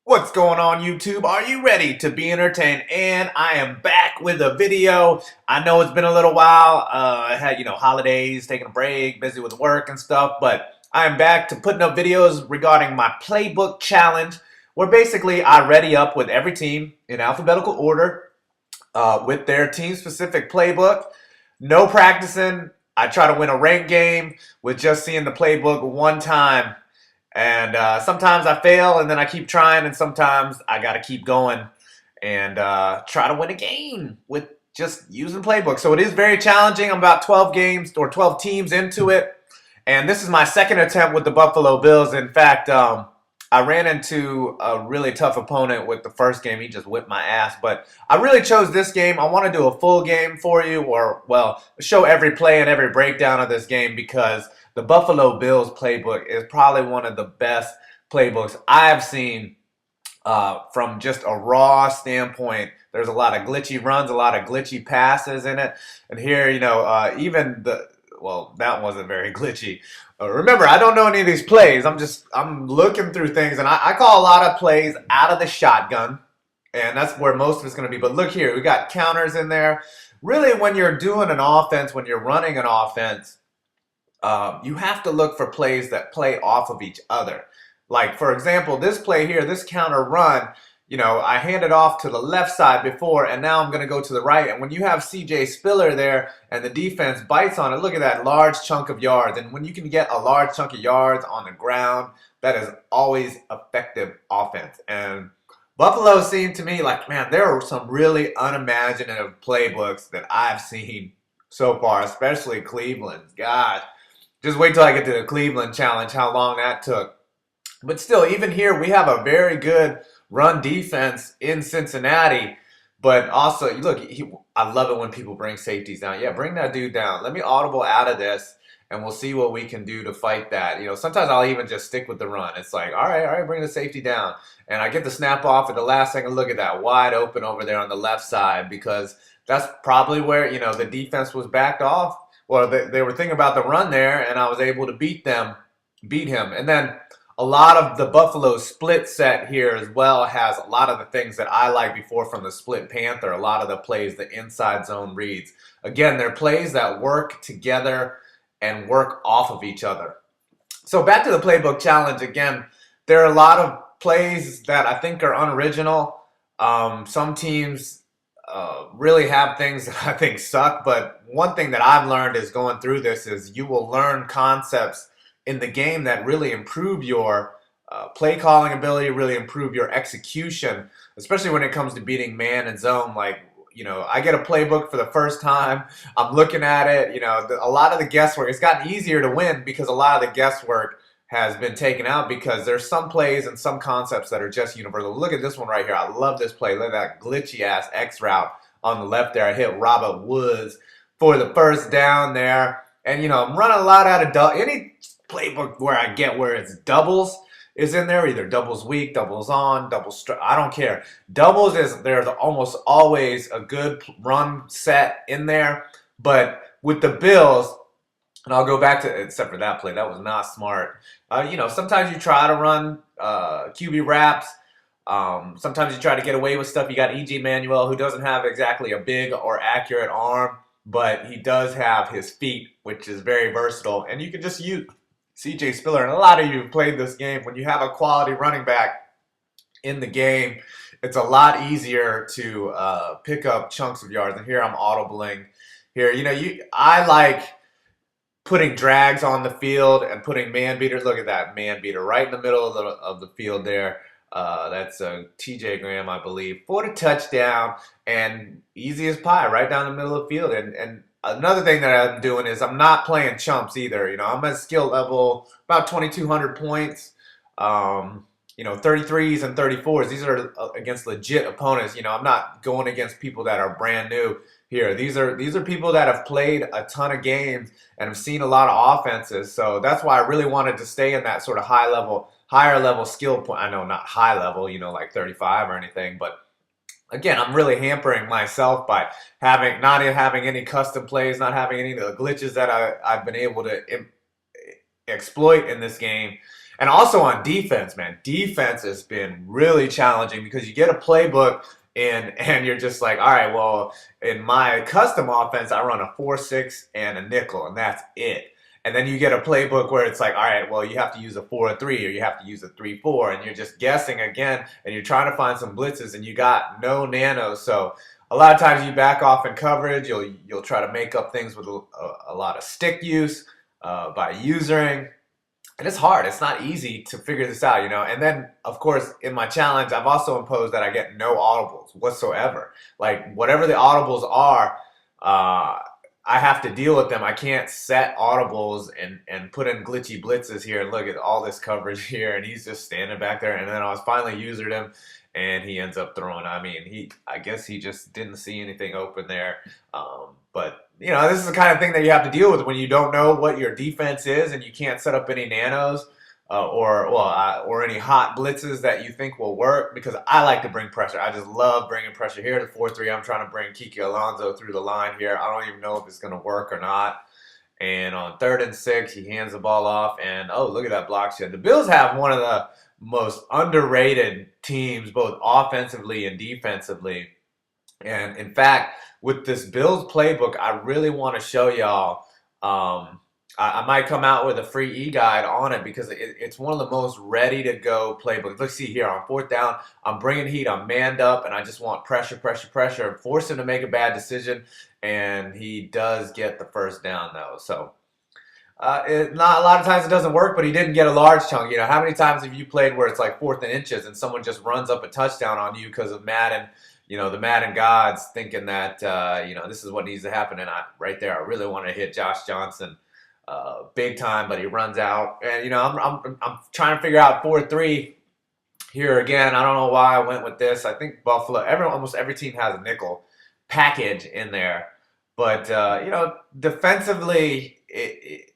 What's going on, YouTube? Are you ready to be entertained? And I am back with a video. I know it's been a little while. I had, holidays, taking a break, busy with work and stuff, but I am back to putting up videos regarding my playbook challenge, where basically I ready up with every team in alphabetical order with their team-specific playbook. No practicing. I try to win a ranked game with just seeing the playbook one time. And sometimes I fail and then I keep trying, and sometimes I got to keep going and try to win a game with just using playbook. So it is very challenging. I'm about 12 games or 12 teams into it. And this is my second attempt with the Buffalo Bills. In fact, I ran into a really tough opponent with the first game. He just whipped my ass. But I really chose this game. I want to do a full game for you, or, well, show every play and every breakdown of this game, because the Buffalo Bills playbook is probably one of the best playbooks I've seen from just a raw standpoint. There's a lot of glitchy runs, a lot of glitchy passes in it. And here, even well, that wasn't very glitchy. Remember, I don't know any of these plays. I'm looking through things, and I call a lot of plays out of the shotgun, and that's where most of it's going to be. But look here, we got counters in there. Really, when you're doing an offense, when you're running an offense, you have to look for plays that play off of each other. Like, for example, this play here, this counter run, I handed off to the left side before, and now I'm going to go to the right. And when you have CJ Spiller there and the defense bites on it, look at that large chunk of yards. And when you can get a large chunk of yards on the ground, that is always effective offense. And Buffalo seemed to me like, man, there are some really unimaginative playbooks that I've seen so far, especially Cleveland's. God. Just wait till I get to the Cleveland challenge, how long that took. But still, even here, we have a very good run defense in Cincinnati. But also, look, I love it when people bring safeties down. Yeah, bring that dude down. Let me audible out of this, and we'll see what we can do to fight that. Sometimes I'll even just stick with the run. It's like, all right, bring the safety down. And I get the snap off at the last second. Look at that, wide open over there on the left side, because that's probably where, the defense was backed off. Well, they were thinking about the run there, and I was able to beat him. And then a lot of the Buffalo split set here as well has a lot of the things that I like before from the split Panther. A lot of the plays, the inside zone reads. Again, they're plays that work together and work off of each other. So back to the playbook challenge again. There are a lot of plays that I think are unoriginal. Some teams really have things that I think suck, but one thing that I've learned is going through this is you will learn concepts in the game that really improve your play calling ability, really improve your execution, especially when it comes to beating man and zone. Like, I get a playbook for the first time, I'm looking at it, a lot of the guesswork, it's gotten easier to win because a lot of the guesswork has been taken out, because there's some plays and some concepts that are just universal. Look at this one right here. I love this play. Look at that glitchy ass X route on the left there. I hit Robert Woods for the first down there. And I'm running a lot out of any playbook where I get where it's doubles is in there, either doubles weak, doubles on, doubles I don't care. Doubles there's almost always a good run set in there. But with the Bills, and I'll go back to, except for that play, that was not smart. Sometimes you try to run QB wraps. Sometimes you try to get away with stuff. You got E.J. Manuel, who doesn't have exactly a big or accurate arm, but he does have his feet, which is very versatile. And you can just use C.J. Spiller. And a lot of you have played this game. When you have a quality running back in the game, it's a lot easier to pick up chunks of yards. And here I'm audibling. Here, I like putting drags on the field and putting man beaters. Look at that man beater right in the middle of the field there. That's TJ Graham, I believe, for the touchdown, and easy as pie right down the middle of the field. And another thing that I'm doing is I'm not playing chumps either. I'm at skill level about 2,200 points. 33s and 34s. These are against legit opponents. I'm not going against people that are brand new here. These are people that have played a ton of games and have seen a lot of offenses. So that's why I really wanted to stay in that sort of higher level skill point. I know not high level, like 35 or anything, but again, I'm really hampering myself by not having any custom plays, not having any of the glitches that I've been able to exploit in this game. And also on defense, man, defense has been really challenging because you get a playbook and you're just like, all right, well, in my custom offense, I run a 4-6 and a nickel, and that's it. And then you get a playbook where it's like, all right, well, you have to use a 4-3 or you have to use a 3-4, and you're just guessing again, and you're trying to find some blitzes, and you got no nanos. So a lot of times you back off in coverage. You'll try to make up things with a lot of stick use by usering. And it's hard. It's not easy to figure this out, you know. And then, of course, in my challenge, I've also imposed that I get no audibles whatsoever. Like, whatever the audibles are, I have to deal with them. I can't set audibles and put in glitchy blitzes here and look at all this coverage here, and he's just standing back there. And then I was finally usered him, and he ends up throwing. I mean, I guess he just didn't see anything open there. But, you know, this is the kind of thing that you have to deal with when you don't know what your defense is and you can't set up any nanos or any hot blitzes that you think will work, because I like to bring pressure. I just love bringing pressure here. The 4-3, I'm trying to bring Kiki Alonso through the line here. I don't even know if it's going to work or not. And on 3rd and 6, he hands the ball off, and oh, look at that block shot. The Bills have one of the most underrated teams, both offensively and defensively. And in fact, with this Bills playbook, I really want to show y'all. I might come out with a free e-guide on it because it's one of the most ready-to-go playbooks. Let's see here. On 4th down, I'm bringing heat. I'm manned up, and I just want pressure, pressure, pressure. Force him to make a bad decision, and he does get the 1st down, though. So not a lot of times it doesn't work, but he didn't get a large chunk. You know, how many times have you played where it's like 4th and inches and someone just runs up a touchdown on you because of Madden? You know, the Madden gods thinking that, you know, this is what needs to happen. And right there, I really want to hit Josh Johnson big time, but he runs out. And, you know, I'm trying to figure out 4-3 here again. I don't know why I went with this. I think Buffalo, almost every team has a nickel package in there. But, you know, defensively,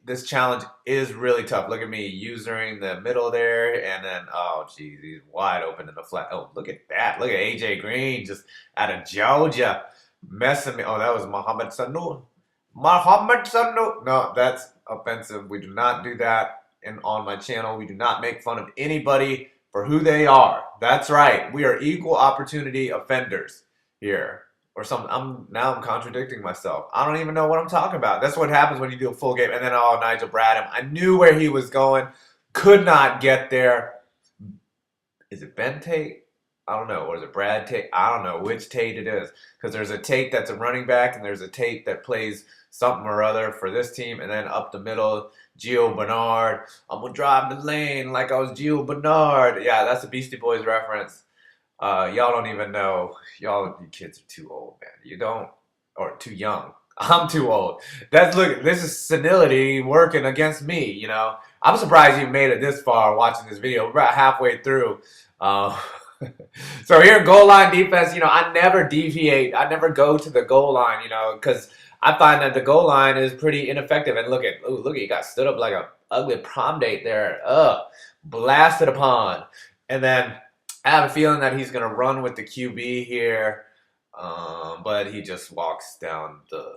this challenge is really tough. Look at me usering the middle there, and then, oh, geez, he's wide open in the flat. Oh, look at that. Look at A.J. Green just out of Georgia messing me. Oh, that was Mohamed Sanu. Mohamed Sanu. No, that's offensive. We do not do that on my channel. We do not make fun of anybody for who they are. That's right. We are equal opportunity offenders here. Or something. Now I'm contradicting myself. I don't even know what I'm talking about. That's what happens when you do a full game. And then, oh, Nigel Bradham. I knew where he was going. Could not get there. Is it Ben Tate? I don't know. Or is it Brad Tate? I don't know which Tate it is. Because there's a Tate that's a running back, and there's a Tate that plays something or other for this team. And then up the middle, Gio Bernard. I'm going to drive the lane like I was Gio Bernard. Yeah, that's a Beastie Boys reference. Y'all don't even know. You kids are too old, man. You don't, or too young. I'm too old. Look, this is senility working against me, you know. I'm surprised you made it this far watching this video. We're about halfway through. So here, goal line defense, you know, I never deviate. I never go to the goal line, you know, because I find that the goal line is pretty ineffective. And look at, he got stood up like a ugly prom date there. Blasted upon. And then I have a feeling that he's going to run with the QB here, but he just walks down the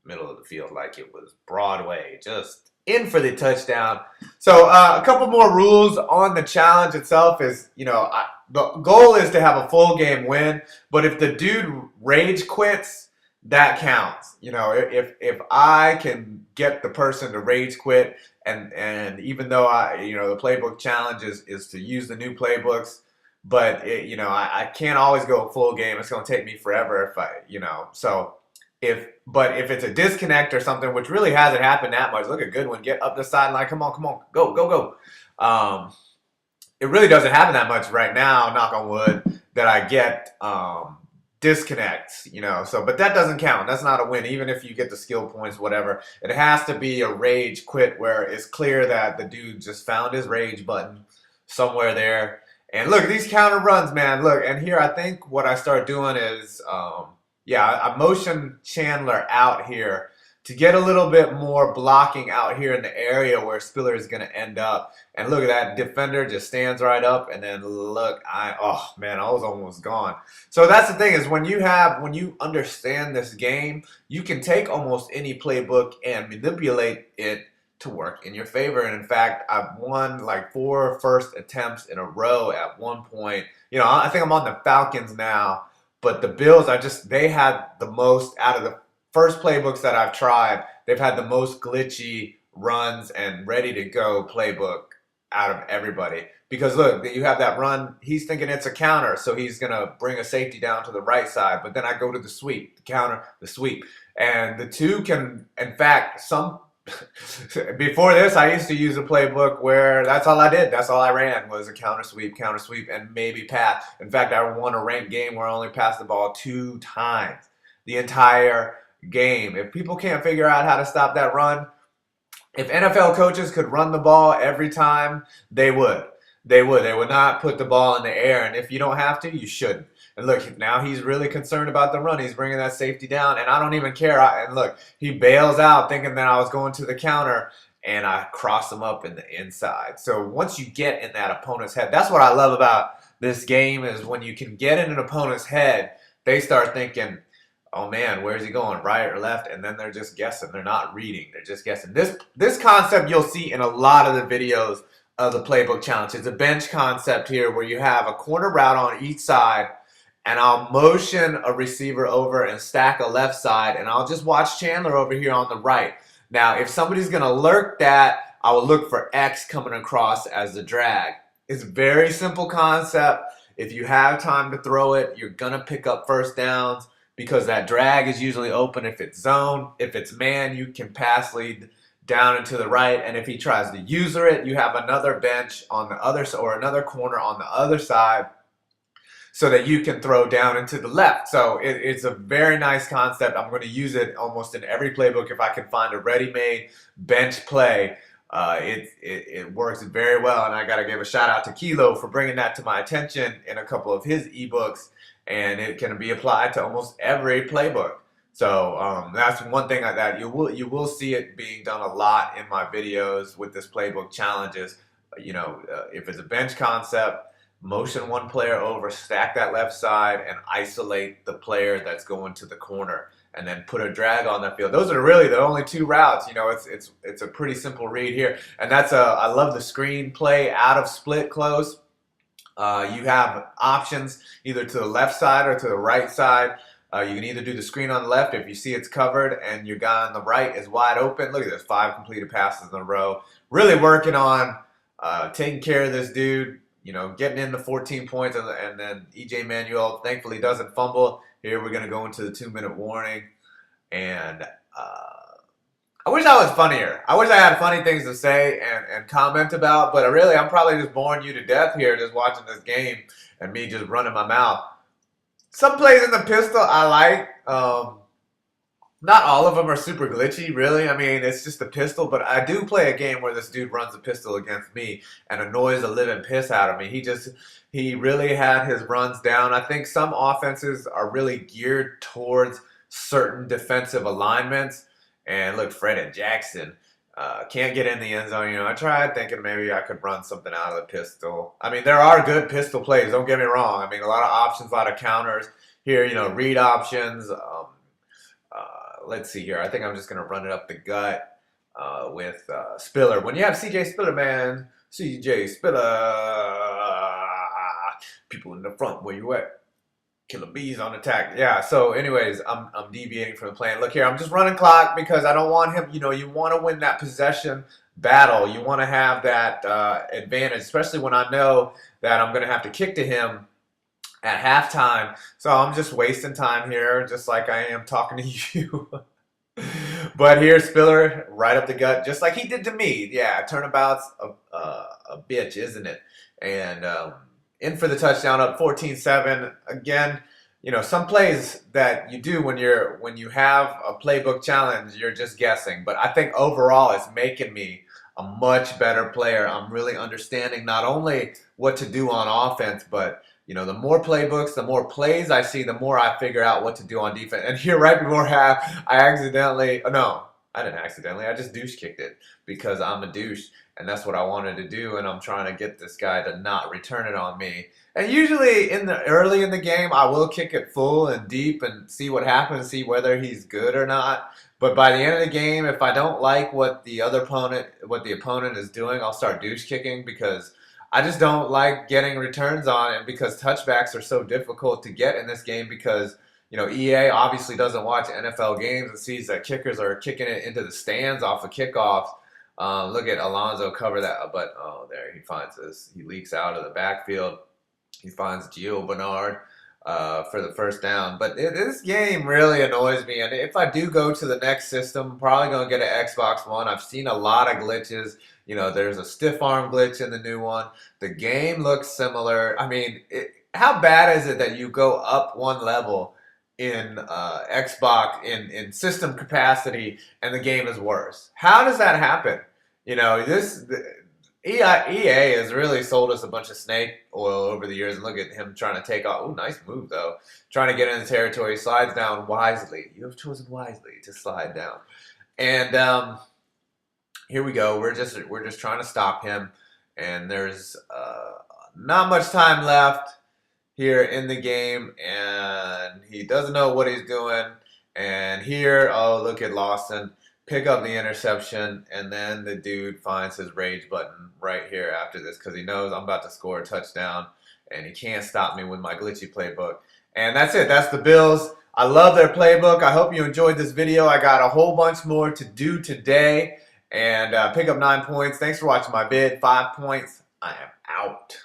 middle of the field like it was Broadway, just in for the touchdown. So a couple more rules on the challenge itself is, you know, the goal is to have a full game win, but if the dude rage quits, that counts. You know, if I can get the person to rage quit, and even though the playbook challenge is to use the new playbooks, but you know, I can't always go a full game. It's going to take me forever so if it's a disconnect or something, which really hasn't happened that much. Look at Goodwin, get up the sideline. Come on, go. It really doesn't happen that much right now, knock on wood, that I get disconnects, you know. So, but that doesn't count. That's not a win, even if you get the skill points, whatever. It has to be a rage quit where it's clear that the dude just found his rage button somewhere there. And look at these counter runs, man. Look, and here I think what I start doing is, I motion Chandler out here to get a little bit more blocking out here in the area where Spiller is going to end up. And look at that defender just stands right up. And then look, oh man, I was almost gone. So that's the thing is when you understand this game, you can take almost any playbook and manipulate it to work in your favor. And in fact, I've won like 4 first attempts in a row at one point. You know, I think I'm on the Falcons now, but the Bills are just, they had the most out of the first playbooks that I've tried. They've had the most glitchy runs and ready to go playbook out of everybody. Because look, you have that run, he's thinking it's a counter, so he's going to bring a safety down to the right side. But then I go to the sweep, the counter, the sweep. And the two can, in fact, some before this, I used to use a playbook where that's all I did. That's all I ran was a counter sweep, and maybe pass. In fact, I won a ranked game where I only passed the ball 2 times the entire game. If people can't figure out how to stop that run, if NFL coaches could run the ball every time, they would. They would. They would not put the ball in the air. And if you don't have to, you shouldn't. And look, now he's really concerned about the run. He's bringing that safety down, and I don't even care. And look, he bails out thinking that I was going to the counter, and I cross him up in the inside. So once you get in that opponent's head, that's what I love about this game is when you can get in an opponent's head, they start thinking, oh man, where's he going, right or left? And then they're just guessing. They're not reading. They're just guessing. This concept you'll see in a lot of the videos of the Playbook Challenge. It's a bench concept here where you have a corner route on each side, and I'll motion a receiver over and stack a left side, and I'll just watch Chandler over here on the right. Now, if somebody's going to lurk that, I will look for X coming across as the drag. It's a very simple concept. If you have time to throw it, you're going to pick up first downs because that drag is usually open if it's zone. If it's man, you can pass lead down and to the right, and if he tries to user it, you have another bench on the other side or another corner on the other side, so that you can throw down and to the left. So it's a very nice concept. I'm going to use it almost in every playbook if I can find a ready-made bench play. It works very well, and I got to give a shout out to Kilo for bringing that to my attention in a couple of his ebooks, and it can be applied to almost every playbook. So that's one thing like that. You will see it being done a lot in my videos with this playbook challenges. You know, if it's a bench concept, motion one player over, stack that left side, and isolate the player that's going to the corner, and then put a drag on that field. Those are really the only 2 routes. You know, it's a pretty simple read here, and that's I love the screen play out of split close. You have options either to the left side or to the right side. You can either do the screen on the left if you see it's covered and your guy on the right is wide open. Look at this, 5 completed passes in a row. Really working on taking care of this dude. You know, getting in the 14 points, and then EJ Manuel thankfully doesn't fumble. Here we're going to go into the 2-minute warning, and I wish I was funnier. I wish I had funny things to say and comment about, but really I'm probably just boring you to death here just watching this game and me just running my mouth. Some plays in the pistol I like. Not all of them are super glitchy, really. I mean, it's just a pistol, but I do play a game where this dude runs a pistol against me and annoys the living piss out of me. He really had his runs down. I think some offenses are really geared towards certain defensive alignments. And look, Fred and Jackson can't get in the end zone. You know, I tried thinking maybe I could run something out of the pistol. I mean, there are good pistol plays, don't get me wrong. I mean, a lot of options, a lot of counters here, you know, read options. Let's see here. I think I'm just going to run it up the gut with Spiller. When you have CJ Spiller, man, CJ Spiller, people in the front, where you at? Killer bees on attack. Yeah, so anyways, I'm deviating from the plan. Look here, I'm just running clock because I don't want him, you know, you want to win that possession battle. You want to have that advantage, especially when I know that I'm going to have to kick to him at halftime. So I'm just wasting time here, just like I am talking to you. But here's Spiller right up the gut, just like he did to me. Yeah, turnabout's a bitch, isn't it? And in for the touchdown, up 14-7. Again, you know, some plays that you do when you have a playbook challenge, you're just guessing. But I think overall it's making me a much better player. I'm really understanding not only what to do on offense, but you know, the more playbooks, the more plays I see, the more I figure out what to do on defense. And here, right before half, I accidentally, no, I didn't accidentally. I just douche kicked it because I'm a douche, and that's what I wanted to do. And I'm trying to get this guy to not return it on me. And usually, early in the game, I will kick it full and deep and see what happens, see whether he's good or not. But by the end of the game, if I don't like what the opponent is doing, I'll start douche kicking because I just don't like getting returns on it because touchbacks are so difficult to get in this game because EA obviously doesn't watch NFL games and sees that kickers are kicking it into the stands off of kickoffs. Look at Alonso cover that, but oh, there he finds this. He leaks out of the backfield. He finds Gio Bernard for the first down. But this game really annoys me. And if I do go to the next system, I'm probably going to get an Xbox One. I've seen a lot of glitches. There's a stiff arm glitch in the new one. The game looks similar. I mean, how bad is it that you go up one level in Xbox in system capacity and the game is worse? How does that happen? EA has really sold us a bunch of snake oil over the years, and look at him trying to take off. Oh, nice move though. Trying to get into territory, slides down wisely. You have chosen wisely to slide down. And here we go. We're just trying to stop him, and there's not much time left here in the game, and he doesn't know what he's doing. And here, oh, look at Lawson pick up the interception, and then the dude finds his rage button right here after this because he knows I'm about to score a touchdown, and he can't stop me with my glitchy playbook. And that's it. That's the Bills. I love their playbook. I hope you enjoyed this video. I got a whole bunch more to do today, and pick up 9 points. Thanks for watching my vid. 5 points. I am out.